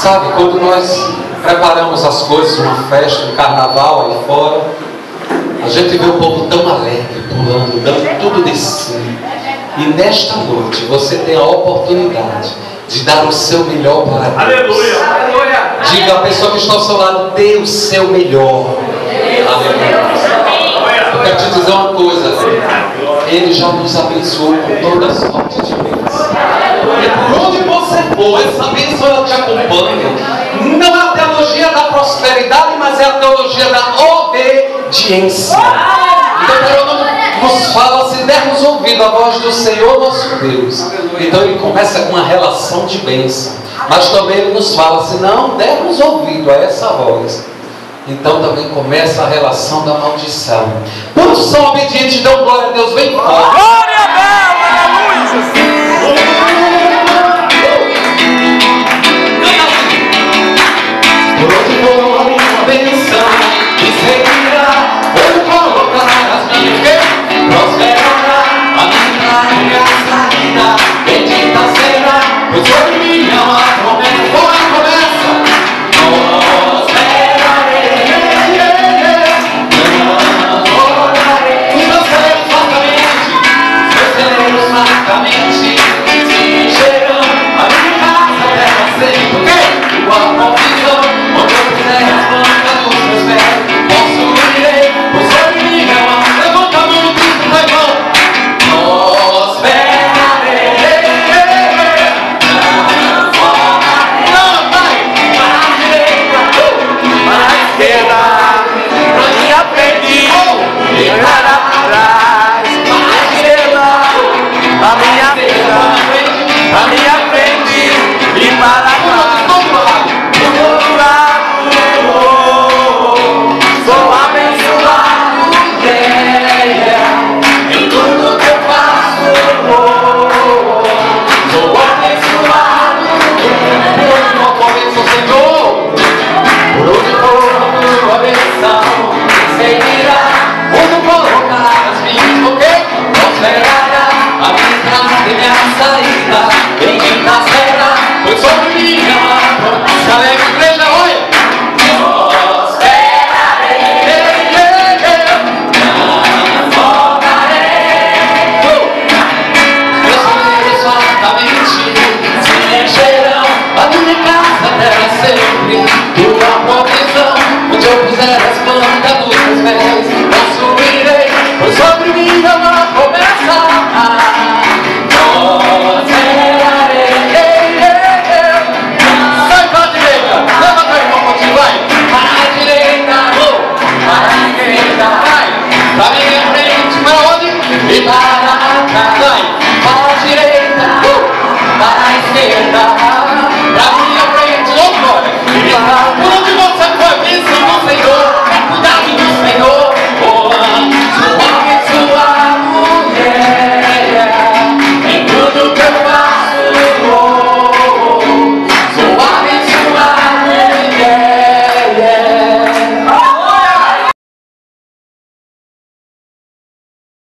Sabe, quando nós preparamos as coisas, uma festa, um carnaval aí fora, a gente vê o povo tão alegre, pulando, dando tudo de si. E nesta noite você tem a oportunidade de dar o seu melhor para Deus. Aleluia! Aleluia! Diga à pessoa que está ao seu lado, dê o seu melhor. Aleluia! Eu quero te dizer uma coisa, Ele já nos abençoou com toda sorte de bênçãos. E por onde você for, essa bênção ela te acompanha. Não é a teologia da prosperidade, mas é a teologia da obediência. Então Deuteronômio nos fala, se dermos ouvido à voz do Senhor nosso Deus. Então ele começa com uma relação de bênção. Mas também ele nos fala, se não dermos ouvido a essa voz, então também começa a relação da maldição. Quantos são obedientes, dão glória a Deus, bem forte. Glória a Deus! Aleluia! Por onde for a minha bênção, me seguirá, onde colocar as minhas, prosperará a minha saída, bendita será, pois foi minha a promessa, foi a promessa, prosperarei, orarei, os meus celeiros fartamente, se encherão, a minha casa terra sempre, porque tua provisão. Onde eu puser as plantas dos meus pés, possuirei, pois sobre mim é uma. Levanta a mão no Cristo, vai bom. Prosperarei, transformarei. Não, vai! Para a direita, Para a esquerda, pra minha frente, e para trás. Para a esquerda, a minha frente, a minha frente, e para trás. Sou abençoado, em tudo que eu faço. Sou abençoado, uma bênção, Senhor. Por onde for a tua bênção, seguirá, onde colocar as minhas, ok? Prosperará a minha entrada e minha saída, bendita será, pois sobre mim é uma promessa. Alegre, igreja, olha! Se encherão a minha casa terá sempre.